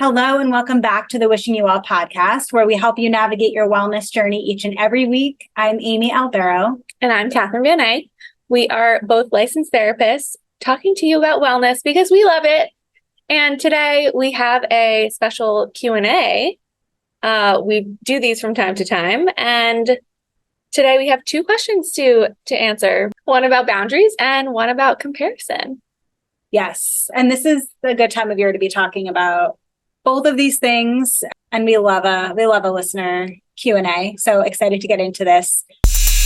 Hello, and welcome back to the Wishing You Well podcast, where we help you navigate your wellness journey each and every week. I'm Amy Albero. And I'm Catherine Van Eyck. We are both licensed therapists talking to you about wellness because we love it. And today we have a special Q&A. We do these from time to time. And today we have two questions to answer. One about boundaries and one about comparison. Yes. And this is a good time of year to be talking about both of these things. And we love a listener Q&A. So excited to get into this.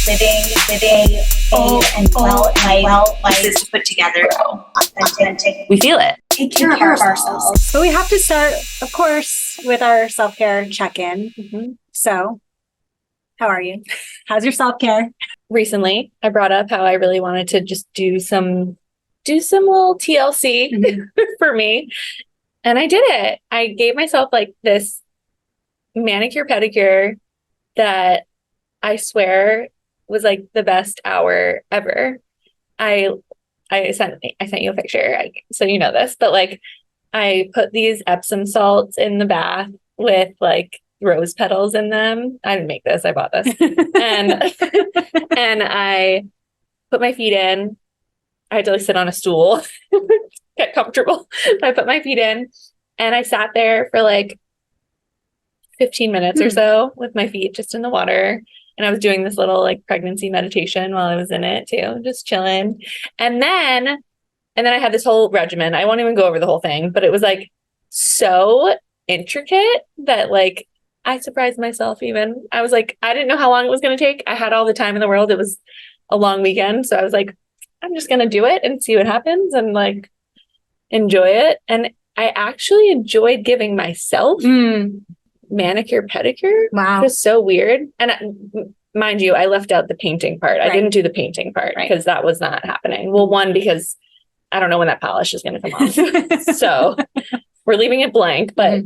Living full and well life is to put together. Authentic. We feel it. Take care of ourselves. But we have to start, of course, with our self-care check-in. Mm-hmm. So how are you? How's your self-care? Recently, I brought up how I really wanted to just do some little TLC for me. And I did it. I gave myself like this manicure pedicure that I swear was like the best hour ever. I sent you a picture, so you know this, but like I put these Epsom salts in the bath with like rose petals in them. I didn't make this, I bought this. and I put my feet in. I had to like sit on a stool, get comfortable. I put my feet in and I sat there for like 15 minutes or so with my feet just in the water. And I was doing this little like pregnancy meditation while I was in it too, just chilling. And then I had this whole regimen. I won't even go over the whole thing, but it was like so intricate that like I surprised myself even. I was like, I didn't know how long it was going to take. I had all the time in the world. It was a long weekend. So I was like, I'm just going to do it and see what happens and like enjoy it. And I actually enjoyed giving myself manicure, pedicure. Wow. It was so weird. And mind you, I left out the painting part. Right. I didn't do the painting part because that was not happening. Well, one, because I don't know when that polish is going to come off. So we're leaving it blank, but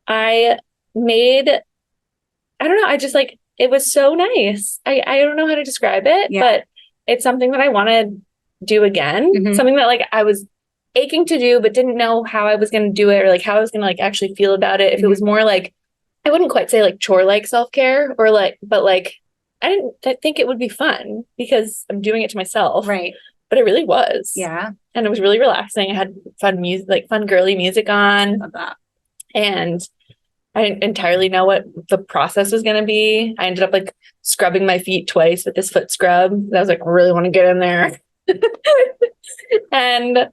I don't know. I just like, it was so nice. I don't know how to describe it, but it's something that I want to do again. Something that like I was aching to do, but didn't know how I was going to do it or like how I was going to like actually feel about it. If it was more like, I wouldn't quite say like chore-like self-care or like, but like, I think it would be fun because I'm doing it to myself. Right. But it really was. Yeah. And it was really relaxing. I had fun music, like fun girly music on. Love that. And I didn't entirely know what the process was going to be. I ended up like scrubbing my feet twice with this foot scrub. I was like, really want to get in there. And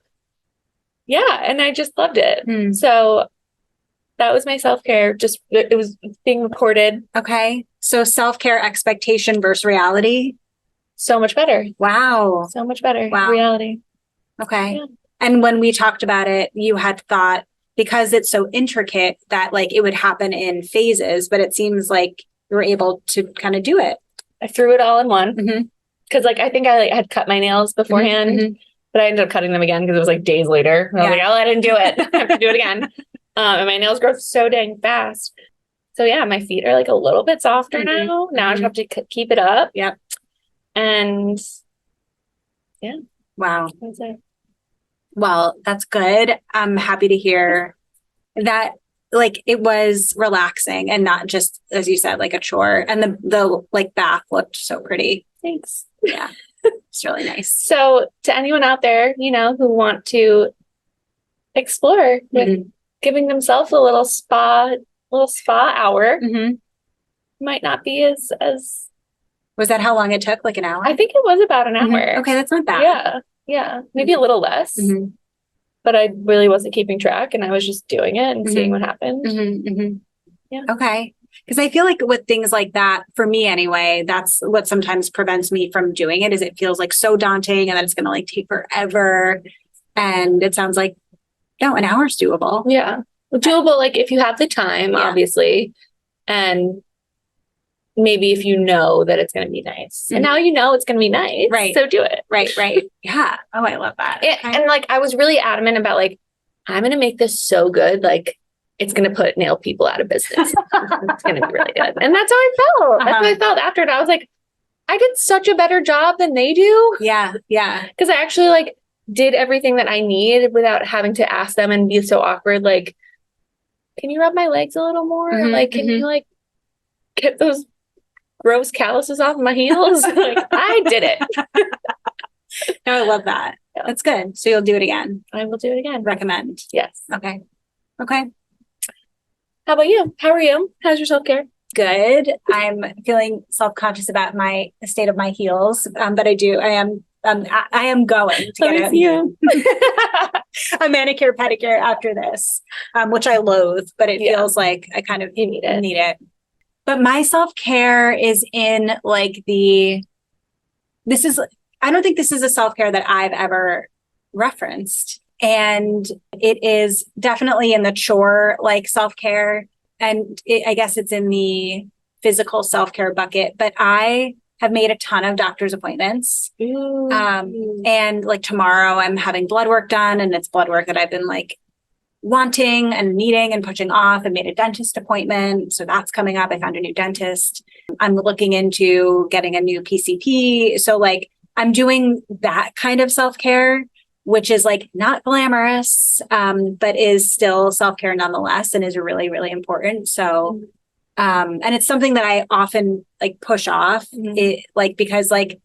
yeah, and I just loved it. So that was my self-care. Just, it was being recorded. Okay. So self-care expectation versus reality. So much better. Wow. So much better. Wow. Reality. Okay. Yeah. And when we talked about it, you had thought because it's so intricate that like it would happen in phases, but it seems like you were able to kind of do it. I threw it all in one. Cause like, I think I like had cut my nails beforehand, but I ended up cutting them again because it was like days later. And I was like, oh, I didn't do it. I have to do it again. And my nails grow so dang fast. So yeah, my feet are like a little bit softer now. Now I just have to keep it up. Yep. And yeah. Wow. That's it. Well, that's good. I'm happy to hear that like it was relaxing and not just, as you said, like a chore. And the like bath looked so pretty. Thanks. Yeah. It's really nice. So to anyone out there, you know, who want to explore with giving themselves a little spa hour, might not be as. Was that how long it took? Like an hour? I think it was about an hour. Okay. That's not bad. Yeah. Maybe a little less, but I really wasn't keeping track and I was just doing it and seeing what happened. Yeah. Okay. Because I feel like with things like that, for me anyway, that's what sometimes prevents me from doing it is it feels like so daunting and that it's going to like take forever. And it sounds like, no, an hour is doable. Yeah. Doable. Like if you have the time, obviously, and maybe if you know that it's going to be nice and now you know it's going to be nice. Right. So do it. Right. Yeah. Oh, I love that. Okay. And like, I was really adamant about like, I'm going to make this so good. Like it's going to put nail people out of business. It's going to be really good. And that's how I felt. That's how I felt after it. I was like, I did such a better job than they do. Yeah. Because I actually like did everything that I need without having to ask them and be so awkward. Like, can you rub my legs a little more? Like, can you like get those gross calluses off my heels? Like, I did it. No, I love that. Yeah. That's good. So you'll do it again. I will do it again. Recommend. Yes. Okay. How about you? How are you? How's your self-care? Good. I'm feeling self-conscious about the state of my heels, but I am going to get a manicure pedicure after this, which I loathe, but it feels like I kind of need it. But my self-care is in like I don't think this is a self-care that I've ever referenced. And it is definitely in the chore like self-care. And I guess it's in the physical self-care bucket. But I have made a ton of doctor's appointments. And like tomorrow I'm having blood work done, and it's blood work that I've been like wanting and needing and pushing off. I made a dentist appointment. So that's coming up. I found a new dentist. I'm looking into getting a new PCP. So like I'm doing that kind of self-care, which is like not glamorous, but is still self-care nonetheless and is really, really important. So, and it's something that I often like push off because like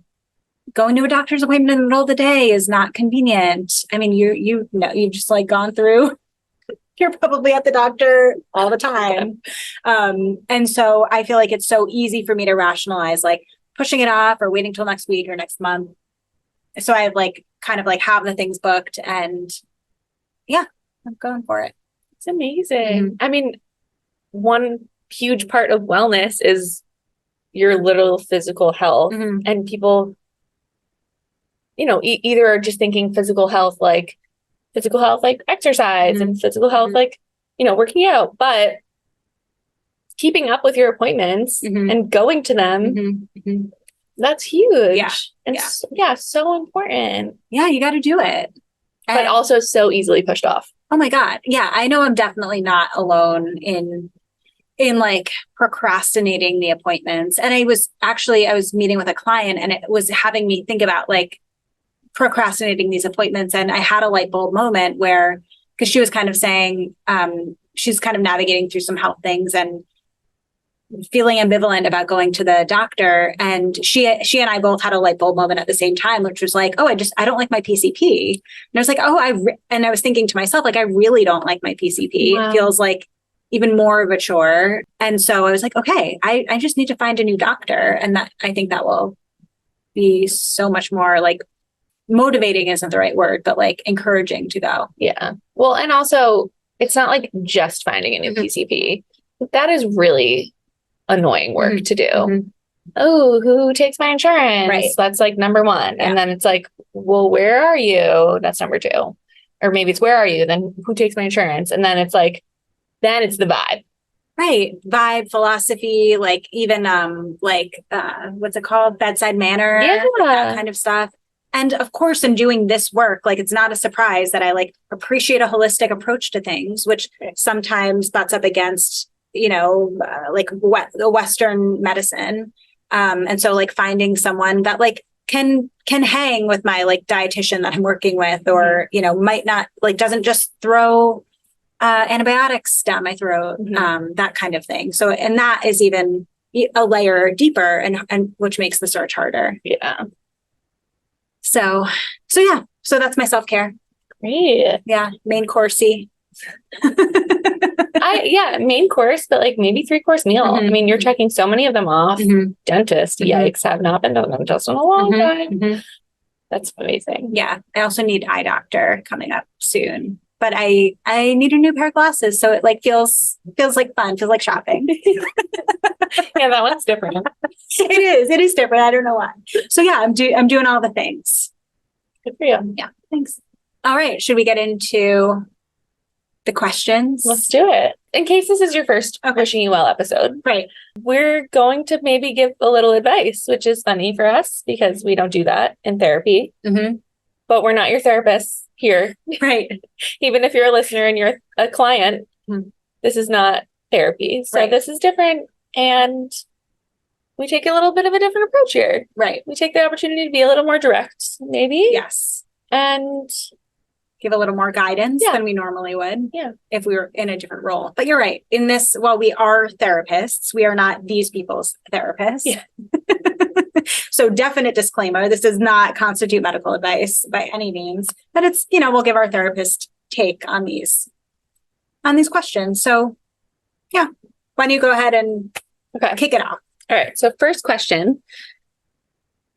going to a doctor's appointment in the middle of the day is not convenient. I mean, you know, you've just like gone through, you're probably at the doctor all the time. And so I feel like it's so easy for me to rationalize like pushing it off or waiting till next week or next month. So I like kind of like have the things booked, and yeah, I'm going for it. It's amazing. I mean, one huge part of wellness is your literal physical health, and people, you know, either are just thinking physical health like exercise and physical health like, you know, working out, but keeping up with your appointments and going to them, that's huge. Yeah. And so important. Yeah, you got to do it. But also so easily pushed off. Oh my God. Yeah, I know I'm definitely not alone in like procrastinating the appointments. And I was meeting with a client, and it was having me think about like procrastinating these appointments. And I had a light bulb moment where, because she was kind of saying, she's kind of navigating through some health things and feeling ambivalent about going to the doctor. And she and I both had a light bulb moment at the same time, which was like, I don't like my PCP. And I was like, and I was thinking to myself, like, I really don't like my PCP. Wow. It feels like even more of a chore. And so I was like, okay, I just need to find a new doctor. And that, I think that will be so much more like motivating isn't the right word, but like encouraging to go. Yeah. Well, and also it's not like just finding a new PCP. That is really annoying work to do. Oh, who takes my insurance? Right. That's like number one. Yeah. And then it's like, well, where are you? That's number two. Or maybe it's where are you? Then who takes my insurance? And then it's like, then it's the vibe. Right. Vibe, philosophy, like even what's it called? Bedside manner. Yeah. That kind of stuff. And of course, in doing this work, like it's not a surprise that I like appreciate a holistic approach to things, which sometimes butts up against, you know, like the Western medicine. And so like finding someone that like can hang with my like dietitian that I'm working with, or, you know, might not like, doesn't just throw antibiotics down my throat, that kind of thing. So, and that is even a layer deeper and which makes the search harder. Yeah. So yeah. So that's my self-care. Great. Yeah. Main coursey. Main course, but like maybe 3-course meal. I mean, you're checking so many of them off. Dentist, yikes, have not been to a dentist in a long time. That's amazing. Yeah. I also need eye doctor coming up soon, but I need a new pair of glasses. So it like feels like fun, feels like shopping. Yeah, that one's different. It is different. I don't know why. So yeah, I'm doing all the things. Good for you. Yeah. Thanks. All right. Should we get into the questions? Let's do it. In case this is your first Wishing You Well episode. Right. We're going to maybe give a little advice, which is funny for us because we don't do that in therapy. But we're not your therapists here. Right. Even if you're a listener and you're a client, this is not therapy. So this is different. And we take a little bit of a different approach here. Right. We take the opportunity to be a little more direct, maybe. Yes. And give a little more guidance Yeah. than we normally would Yeah. if we were in a different role. But you're right. In this, while we are therapists, we are not these people's therapists. Yeah. So definite disclaimer, this does not constitute medical advice by any means, but it's, we'll give our therapist take on these questions. So yeah, why don't you go ahead and kick it off? All right. So first question.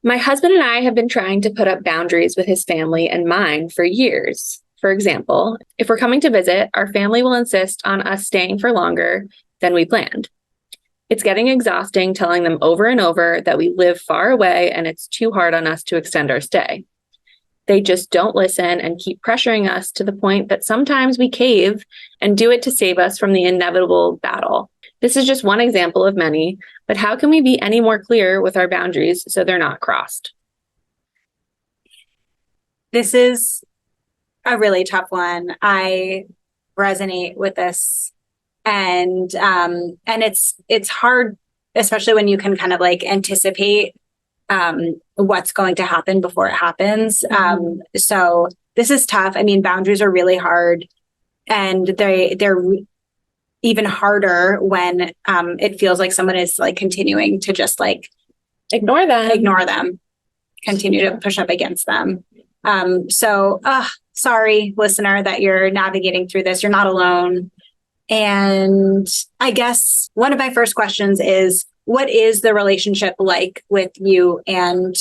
My husband and I have been trying to put up boundaries with his family and mine for years. For example, if we're coming to visit, our family will insist on us staying for longer than we planned. It's getting exhausting telling them over and over that we live far away and it's too hard on us to extend our stay. They just don't listen and keep pressuring us to the point that sometimes we cave and do it to save us from the inevitable battle. This is just one example of many, but how can we be any more clear with our boundaries so they're not crossed? This is a really tough one. I resonate with this, and it's hard, especially when you can kind of like anticipate what's going to happen before it happens. So this is tough. I mean, boundaries are really hard, and they're even harder when it feels like someone is like continuing to just like ignore them, continue to push up against them. So sorry, listener, that you're navigating through this. You're not alone. And I guess one of my first questions is, what is the relationship like with you and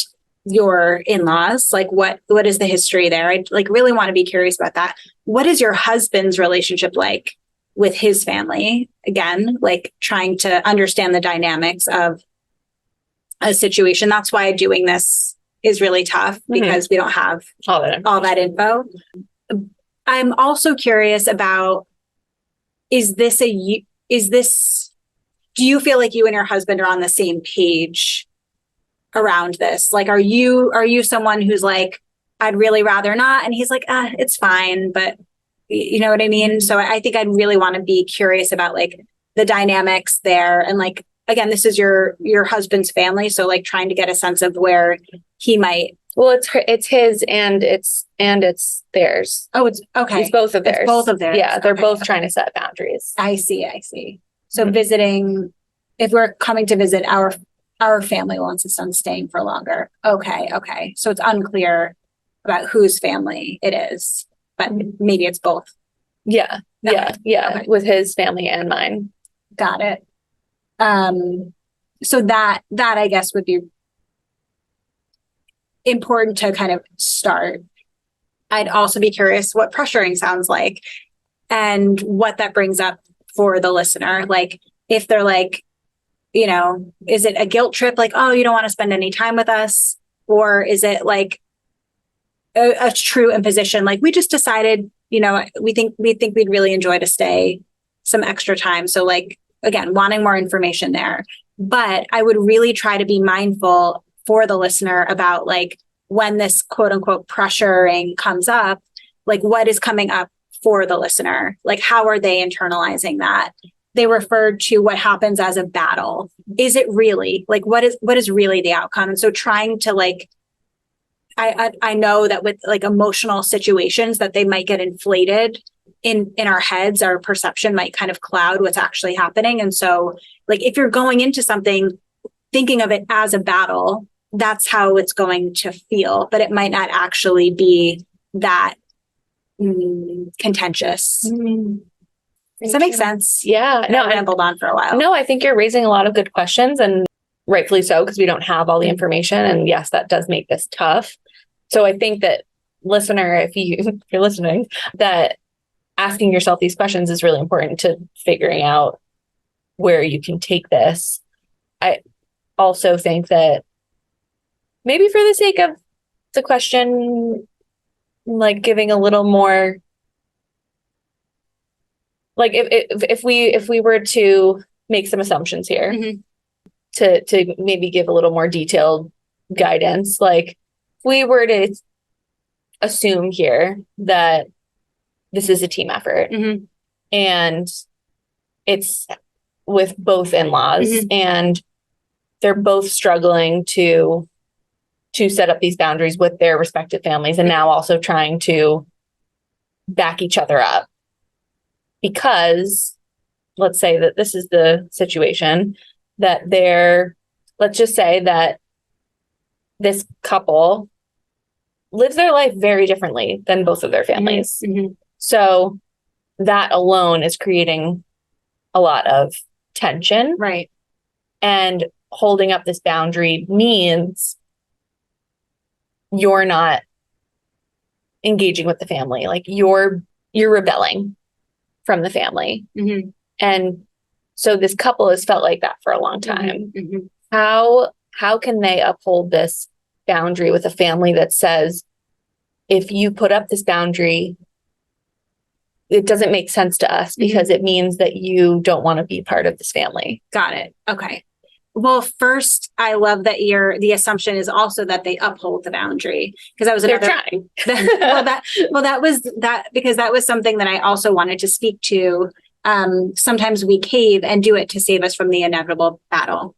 your in-laws? Like what is the history there? I like really want to be curious about that. What is your husband's relationship like with his family? Again, like trying to understand the dynamics of a situation. That's why doing this is really tough, because we don't have all that info. I'm also curious about, do you feel like you and your husband are on the same page around this? Like, are you someone who's like, I'd really rather not, and he's like, it's fine, but you know what I mean? So I think I'd really want to be curious about like the dynamics there. And like, again, this is your husband's family. So like trying to get a sense of where he might. Well, it's his and it's theirs. Oh, it's okay. It's both of theirs. It's both of theirs. Yeah. They're both trying to set boundaries. I see. So visiting, if we're coming to visit, our family will insist on staying for longer. Okay. So it's unclear about whose family it is, but maybe it's both. Yeah. Okay. With his family and mine. Got it. So that I guess would be important to kind of start. I'd also be curious what pressuring sounds like and what that brings up for the listener. Like if they're like, is it a guilt trip? Like, oh, you don't want to spend any time with us? Or is it like a true imposition? Like we just decided, we think we'd really enjoy to stay some extra time. So like, again, wanting more information there. But I would really try to be mindful for the listener about like when this quote unquote pressuring comes up, like what is coming up for the listener? Like how are they internalizing that? They referred to what happens as a battle. Is it really like what is really the outcome? And so trying to like, I know that with like emotional situations that they might get inflated in our heads, our perception might kind of cloud what's actually happening. And so like if you're going into something thinking of it as a battle, that's how it's going to feel, but it might not actually be that contentious. Does that make sense? Yeah. No, I rambled on for a while. No, I think you're raising a lot of good questions, and rightfully so, because we don't have all the information. And yes, that does make this tough. So I think that listener, if you're listening, that asking yourself these questions is really important to figuring out where you can take this. I also think that maybe for the sake of the question, like giving a little more, like if we were to make some assumptions here, to maybe give a little more detailed guidance, like if we were to assume here that this is a team effort and it's with both in-laws and they're both struggling to set up these boundaries with their respective families, and now also trying to back each other up. Because let's say that this is the situation that let's just say that this couple lives their life very differently than both of their families. Mm-hmm. So that alone is creating a lot of tension. Right. And holding up this boundary means you're not engaging with the family. Like you're rebelling from the family. Mm-hmm. And so this couple has felt like that for a long time. Mm-hmm. How can they uphold this boundary with a family that says, if you put up this boundary, it doesn't make sense to us because it means that you don't want to be part of this family? Got it. Okay. Well, first, I love that the assumption is also that they uphold the boundary, because that was They're another. trying. that was because that was something that I also wanted to speak to. Sometimes we cave and do it to save us from the inevitable battle.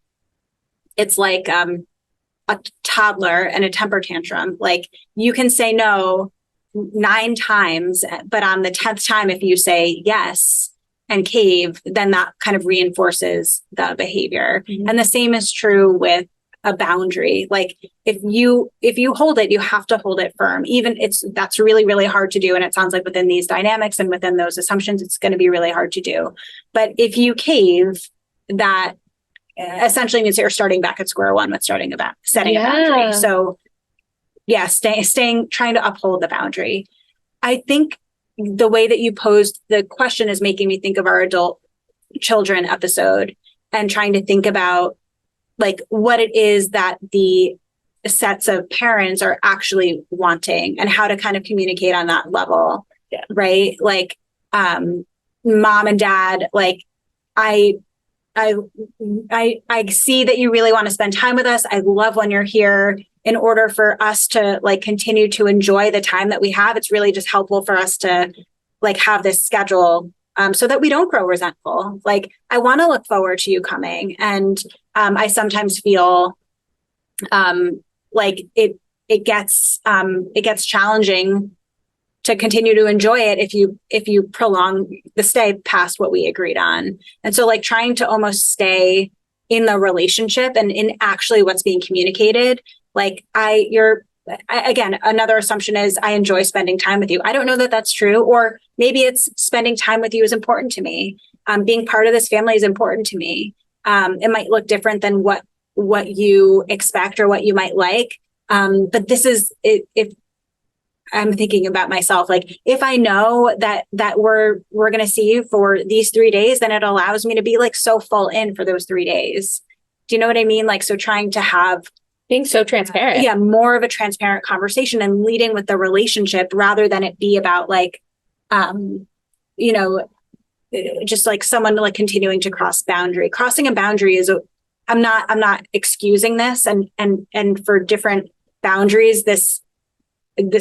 It's like a toddler and a temper tantrum. Like, you can say no 9 times, but on the 10th time, if you say yes and cave, then that kind of reinforces the behavior. Mm-hmm. And the same is true with a boundary. Like, if you hold it, you have to hold it firm. Even that's really, really hard to do. And it sounds like within these dynamics and within those assumptions, it's going to be really hard to do. But if you cave, that essentially means that you're starting back at square one with setting a boundary. So yeah, trying to uphold the boundary. I think the way that you posed the question is making me think of our adult children episode and trying to think about like what it is that the sets of parents are actually wanting and how to kind of communicate on that level. Yeah. Right. Like, mom and dad, like, I see that you really want to spend time with us. I love when you're here. In order for us to like continue to enjoy the time that we have, it's really just helpful for us to like have this schedule so that we don't grow resentful. Like, I want to look forward to you coming. And I sometimes feel like it gets challenging to continue to enjoy it if you prolong the stay past what we agreed on. And so like trying to almost stay in the relationship and in actually what's being communicated. Like again, another assumption is I enjoy spending time with you. I don't know that that's true. Or maybe it's spending time with you is important to me. Being part of this family is important to me. It might look different than what you expect or what you might like. But this is, if I'm thinking about myself, like if I know that we're going to see you for these 3 days, then it allows me to be like so full in for those 3 days. Do you know what I mean? Like, so trying to have being so transparent. Yeah, more of a transparent conversation and leading with the relationship rather than it be about like, just like someone like continuing to crossing a boundary is I'm not excusing this and for different boundaries, this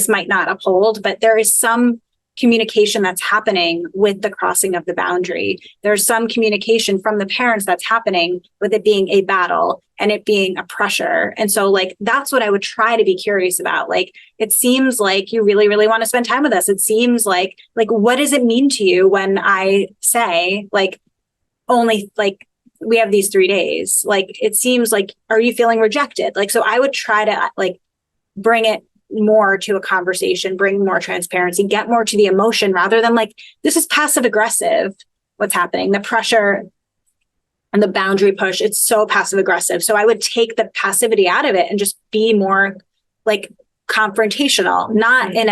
might not uphold, but there is some communication that's happening with the crossing of the boundary. There's some communication from the parents that's happening with it being a battle and it being a pressure. And so like, that's what I would try to be curious about. Like, it seems like you really, really want to spend time with us. It seems like, what does it mean to you when I say like, only like we have these 3 days? Like, it seems like, are you feeling rejected? Like, so I would try to like bring it more to a conversation, bring more transparency, get more to the emotion rather than like, this is passive aggressive. What's happening? The pressure and the boundary push, it's so passive aggressive. So I would take the passivity out of it and just be more like confrontational, not in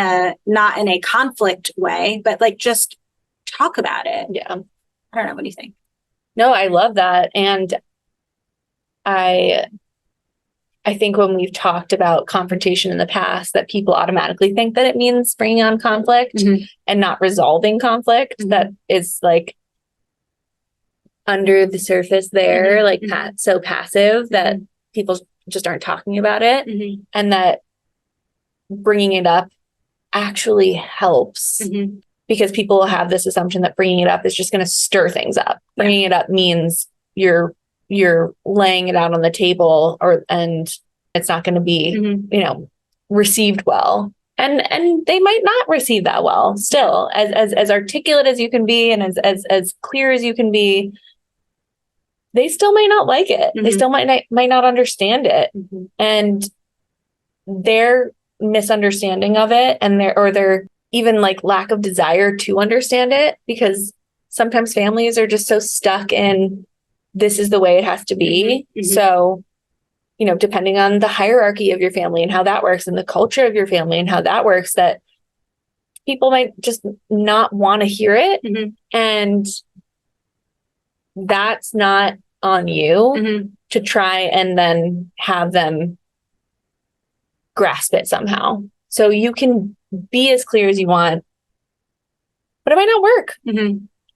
a conflict way, but like just talk about it. Yeah. I don't know. What do you think? No, I love that. And I think when we've talked about confrontation in the past, that people automatically think that it means bringing on conflict and not resolving conflict. That is like under the surface there, like so passive that people just aren't talking about it. And that bringing it up actually helps because people have this assumption that bringing it up is just going to stir things up. Bringing it up means you're laying it out on the table and it's not going to be, received well. And they might not receive that well still, as articulate as you can be and as clear as you can be. They still might not like it. They still might not understand it. And their misunderstanding of it and their even like lack of desire to understand it, because sometimes families are just so stuck in this is the way it has to be. So, depending on the hierarchy of your family and how that works and the culture of your family and how that works, that people might just not want to hear it. And that's not on you to try and then have them grasp it somehow. So you can be as clear as you want, but it might not work.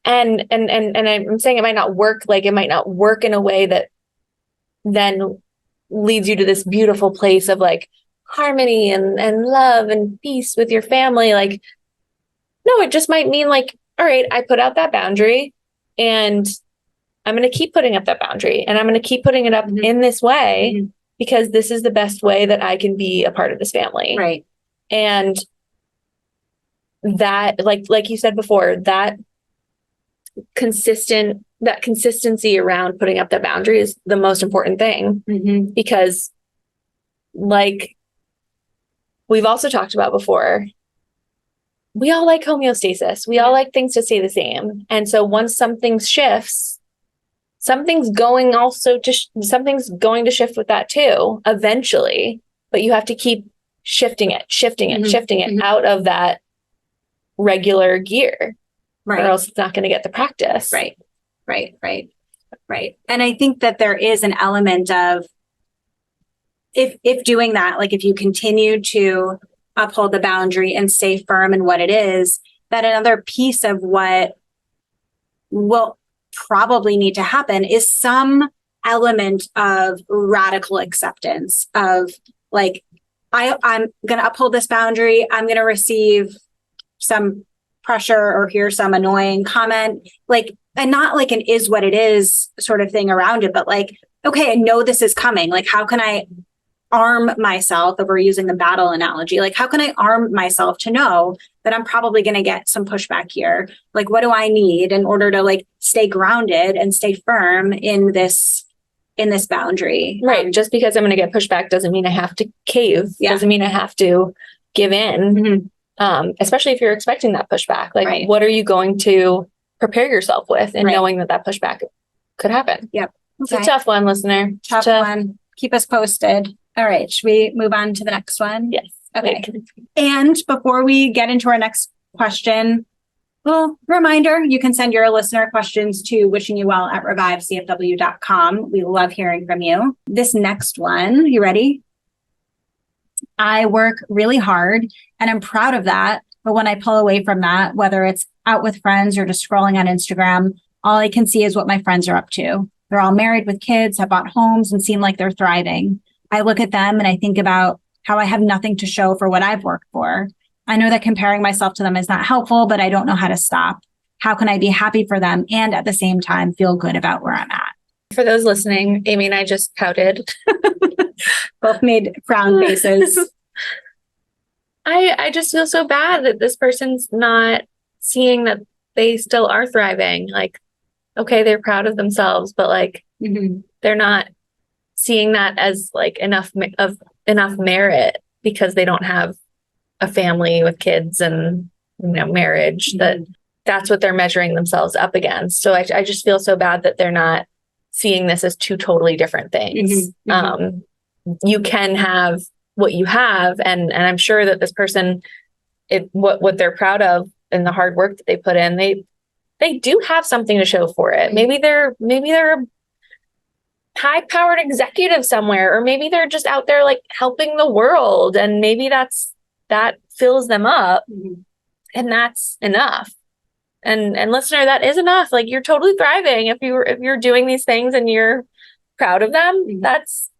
And I'm saying it might not work, like it might not work in a way that then leads you to this beautiful place of like harmony and love and peace with your family. Like, no, it just might mean like, all right, I put out that boundary and I'm going to keep putting up that boundary and I'm going to keep putting it up in this way because this is the best way that I can be a part of this family. Right. And that, like you said before, that consistency around putting up that boundary is the most important thing, because like we've also talked about before, we all like homeostasis. We all like things to stay the same. And so once something shifts, something's going to shift with that too, eventually, but you have to keep shifting it out of that regular gear. Right. Or else it's not going to get the practice. Right. And I think that there is an element of if doing that, like if you continue to uphold the boundary and stay firm in what it is, that another piece of what will probably need to happen is some element of radical acceptance of like, I'm going to uphold this boundary. I'm going to receive some pressure or hear some annoying comment, like, and not like an is what it is sort of thing around it, but like, okay, I know this is coming. Like, how can I arm myself, if we're using the battle analogy, like, how can I arm myself to know that I'm probably going to get some pushback here? Like, what do I need in order to like stay grounded and stay firm in this boundary? Right. Just because I'm going to get pushback doesn't mean I have to cave. Doesn't mean I have to give in. Especially if you're expecting that pushback. Like, what are you going to prepare yourself with in knowing that pushback could happen? Yep. Okay. It's a tough one, listener. Tough one. Keep us posted. All right. Should we move on to the next one? Yes. Okay. And before we get into our next question, well, reminder, you can send your listener questions to wishingyouvell@revivecfw.com. We love hearing from you. This next one, you ready? I work really hard and I'm proud of that. But when I pull away from that, whether it's out with friends or just scrolling on Instagram, all I can see is what my friends are up to. They're all married with kids, have bought homes, and seem like they're thriving. I look at them and I think about how I have nothing to show for what I've worked for. I know that comparing myself to them is not helpful, but I don't know how to stop. How can I be happy for them and at the same time feel good about where I'm at? For those listening, Amy and I just pouted. Both made frown faces. I just feel so bad that this person's not seeing that they still are thriving. Like, okay, they're proud of themselves, but like they're not seeing that as like enough merit because they don't have a family with kids and marriage. That's what they're measuring themselves up against. So I just feel so bad that they're not seeing this as two totally different things. You can have what you have, and I'm sure that this person, what they're proud of and the hard work that they put in, they do have something to show for it. Maybe they're a high-powered executive somewhere, or maybe they're just out there like helping the world, and maybe that fills them up, and that's enough. And listener, that is enough. Like, you're totally thriving if you're doing these things and you're proud of them. That's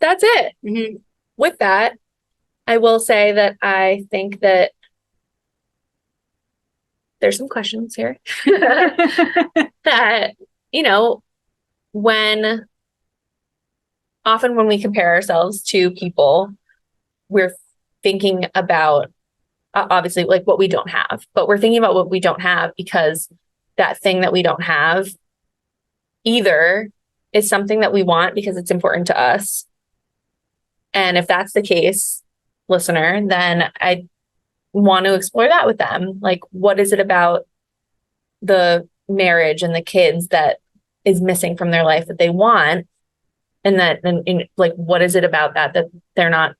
it. With that, I will say that I think that there's some questions here that, when we compare ourselves to people, we're thinking about obviously like what we don't have, but we're thinking about what we don't have because that thing that we don't have either is something that we want because it's important to us. And if that's the case, listener, then I want to explore that with them. Like, what is it about the marriage and the kids that is missing from their life that they want? And like, what is it about that they're not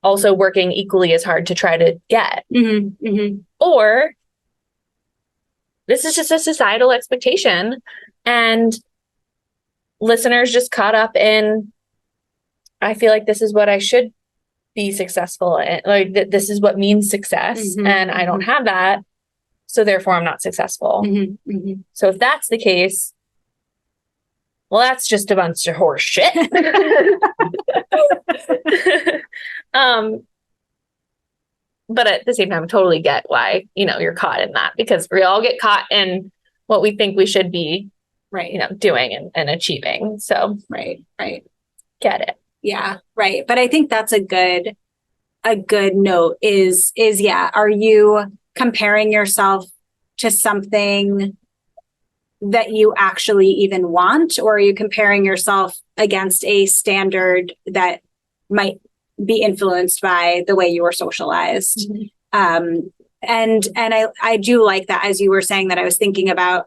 also working equally as hard to try to get? Mm-hmm, mm-hmm. Or this is just a societal expectation and listeners just caught up in, I feel like this is what I should be successful in. Like this is what means success. Mm-hmm, and I don't have that. So therefore I'm not successful. Mm-hmm, mm-hmm. So if that's the case, well, that's just a bunch of horse shit. But at the same time, I totally get why, you're caught in that, because we all get caught in what we think we should be, right, doing and achieving. So, right. Get it. Yeah, right. But I think that's a good note is, yeah, are you comparing yourself to something that you actually even want, or are you comparing yourself against a standard that might be influenced by the way you were socialized? Mm-hmm. And I do like that, as you were saying that, I was thinking about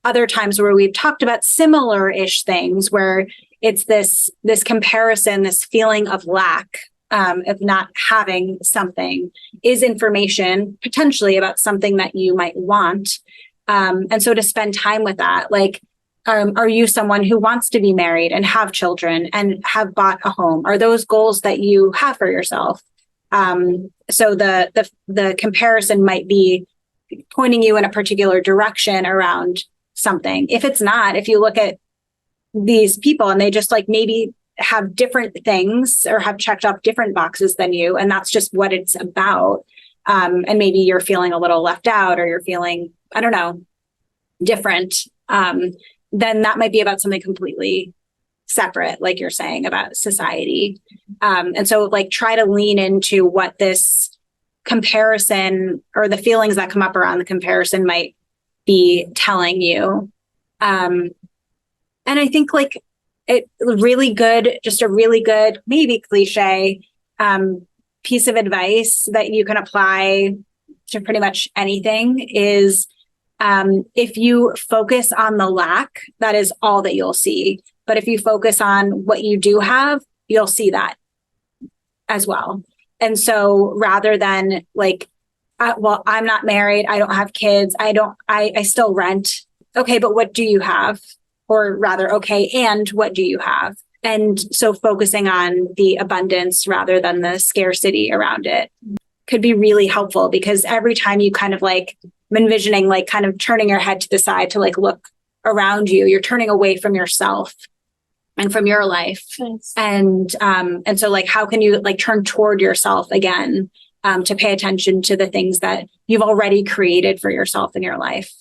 other times where we've talked about similar-ish things where it's this comparison, this feeling of lack, of not having something, is information potentially about something that you might want. And so to spend time with that, like, are you someone who wants to be married and have children and have bought a home? Are those goals that you have for yourself? So the comparison might be pointing you in a particular direction around something. If it's not, if you look at these people and they just like maybe have different things or have checked off different boxes than you, and that's just what it's about. And maybe you're feeling a little left out, or you're feeling, I don't know, different. Then that might be about something completely separate, like you're saying about society. And so like try to lean into what this comparison or the feelings that come up around the comparison might be telling you. And I think like just a really good, maybe cliche, piece of advice that you can apply to pretty much anything is, if you focus on the lack, that is all that you'll see. But if you focus on what you do have, you'll see that as well. And so rather than like, well, I'm not married, I don't have kids, I still rent. Okay, but what do you have? Or rather, okay, and what do you have? And so focusing on the abundance rather than the scarcity around it could be really helpful, because every time you kind of like, I'm envisioning like kind of turning your head to the side to like look around you, you're turning away from yourself and from your life. Nice. And so like, how can you like turn toward yourself again, to pay attention to the things that you've already created for yourself in your life?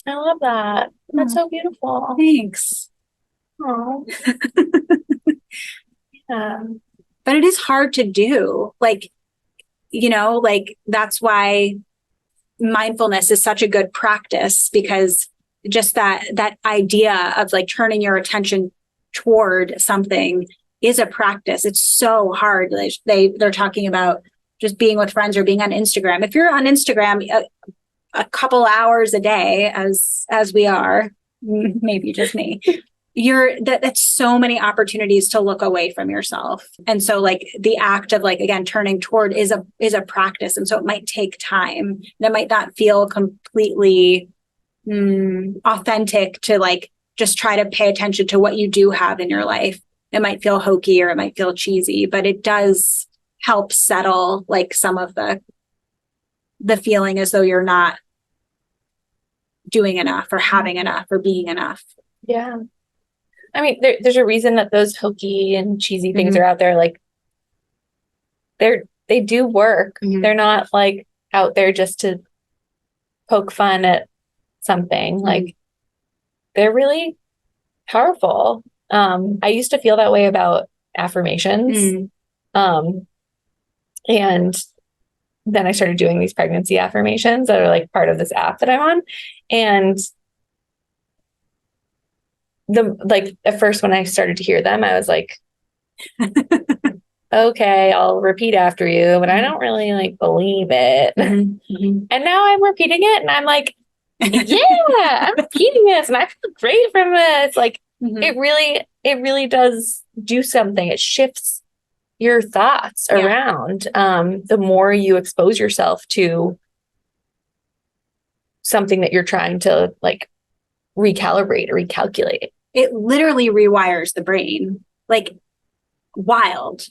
I love that. That's so beautiful. Thanks. Oh. Yeah. But it is hard to do. Like, like that's why mindfulness is such a good practice, because just that idea of like turning your attention toward something is a practice. It's so hard. They're talking about just being with friends or being on Instagram. If you're on Instagram a couple hours a day, as we are, maybe just me, that's so many opportunities to look away from yourself. And so like the act of like, again, turning toward is a practice. And so it might take time. That might not feel completely authentic to like just try to pay attention to what you do have in your life. It might feel hokey or it might feel cheesy, but it does help settle like some of the feeling as though you're not doing enough or having enough or being enough. Yeah. I mean, there's a reason that those hokey and cheesy things are out there. Like they do work. They're not like out there just to poke fun at something. Like they're really powerful. I used to feel that way about affirmations. And then I started doing these pregnancy affirmations that are like part of this app that I'm on. And at first when I started to hear them, I was like, okay, I'll repeat after you, but I don't really like believe it. And now I'm repeating it and I'm like, yeah, I'm repeating this and I feel great from this. Like it really does do something. It shifts your thoughts around. The more you expose yourself to something that you're trying to like recalibrate or recalculate. It literally rewires the brain, like wild.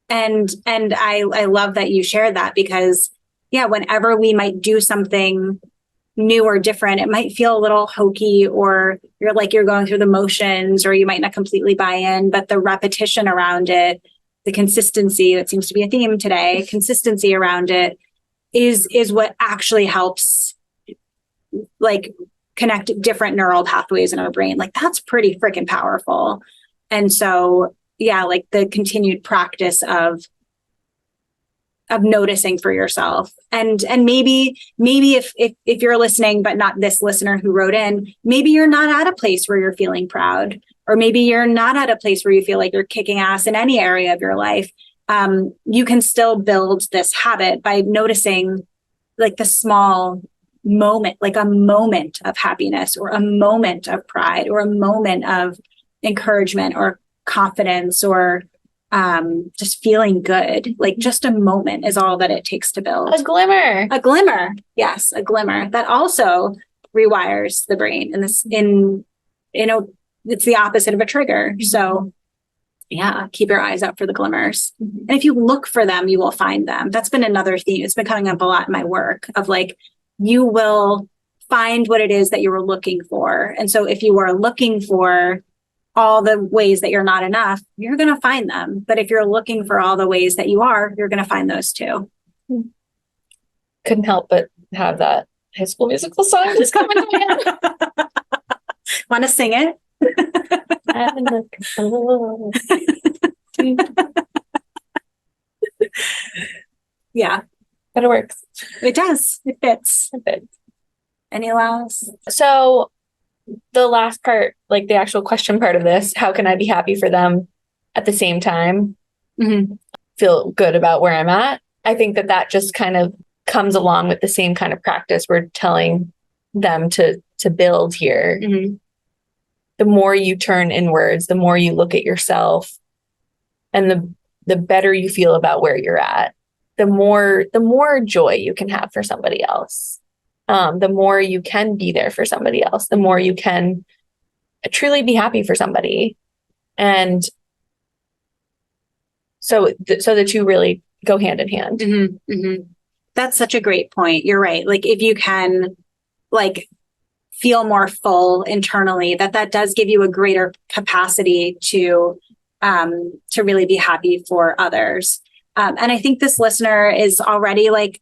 And I love that you shared that because whenever we might do something new or different, it might feel a little hokey or you're going through the motions or you might not completely buy in, but the repetition around it, the consistency that seems to be a theme today, consistency around it is what actually helps like connect different neural pathways in our brain. Like that's pretty freaking powerful. And so, like the continued practice of noticing for yourself and maybe if you're listening, but not this listener who wrote in, maybe you're not at a place where you're feeling proud, or maybe you're not at a place where you feel like you're kicking ass in any area of your life. You can still build this habit by noticing like the small moment, like a moment of happiness or a moment of pride or a moment of encouragement or confidence or just feeling good. Like just a moment is all that it takes to build. A glimmer. Yes, a glimmer that also rewires the brain. And this it's the opposite of a trigger. So keep your eyes out for the glimmers. And if you look for them, you will find them. That's been another theme. It's been coming up a lot in my work of like, you will find what it is that you were looking for. And so if you are looking for all the ways that you're not enough, you're going to find them. But if you're looking for all the ways that you are, you're going to find those too. Couldn't help but have that High School Musical song just coming to my head. Want to sing it? Yeah. But it works. It does. It fits. It fits. Any last? So the last part, like the actual question part of this, how can I be happy for them at the same time? Feel good about where I'm at. I think that just kind of comes along with the same kind of practice we're telling them to build here. The more you turn inwards, the more you look at yourself, and the better you feel about where you're at, the more joy you can have for somebody else. The more you can be there for somebody else, the more you can truly be happy for somebody. And so the two really go hand in hand. That's such a great point. You're right. Like if you can like feel more full internally, that does give you a greater capacity to really be happy for others. And I think this listener is already like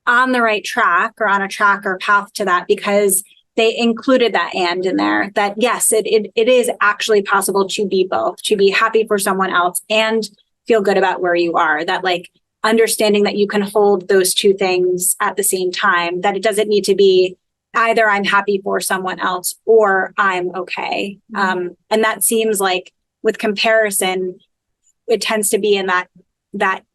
on the right track or on a track or path to that because they included that and in there, that yes, it is actually possible to be both, to be happy for someone else and feel good about where you are. That like understanding that you can hold those two things at the same time, that it doesn't need to be either I'm happy for someone else or I'm okay. And that seems like with comparison, it tends to be in that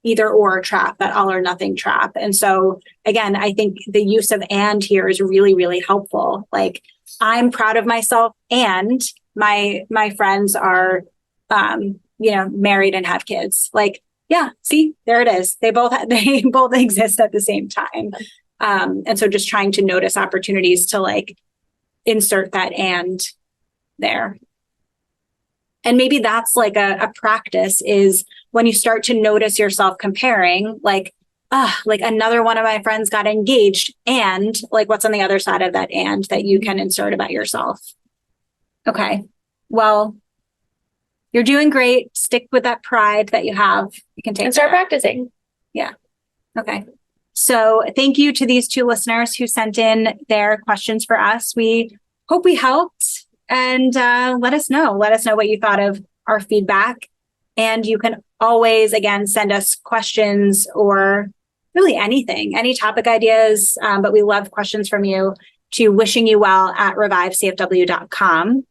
either or trap, that all or nothing trap. And so again, I think the use of and here is really, really helpful. Like I'm proud of myself and my friends are, married and have kids. Like, yeah, see, there it is. They both exist at the same time. And so just trying to notice opportunities to like insert that and there. And maybe that's like a practice is when you start to notice yourself comparing, like another one of my friends got engaged and like what's on the other side of that and that you can insert about yourself. Okay. Well, you're doing great. Stick with that pride that you have. You can take and start practicing. Yeah. Okay. So thank you to these two listeners who sent in their questions for us. We hope we helped. And let us know what you thought of our feedback. And you can always, again, send us questions or really anything, any topic ideas. But we love questions from you to wishingyouvell@revivecfw.com.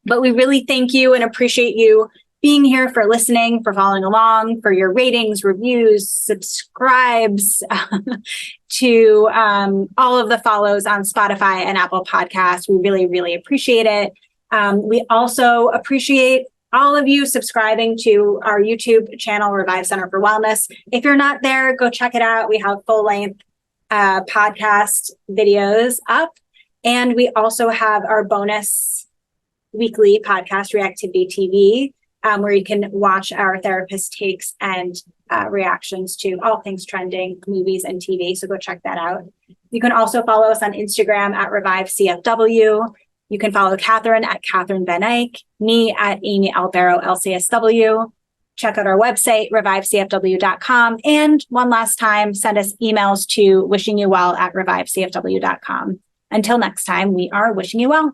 But we really thank you and appreciate you being here, for listening, for following along, for your ratings, reviews, subscribes, to all of the follows on Spotify and Apple Podcasts. We really, really appreciate it. We also appreciate all of you subscribing to our YouTube channel, Revive Center for Wellness. If you're not there, go check it out. We have full-length podcast videos up. And we also have our bonus weekly podcast, Reactivity TV, where you can watch our therapist takes and reactions to all things trending, movies and TV. So go check that out. You can also follow us on Instagram at ReviveCFW. You can follow Catherine at Catherine Van Eyck, me at Amy Albero LCSW. Check out our website, revivecfw.com. And one last time, send us emails to wishingyouwell@revivecfw.com. Until next time, we are wishing you well.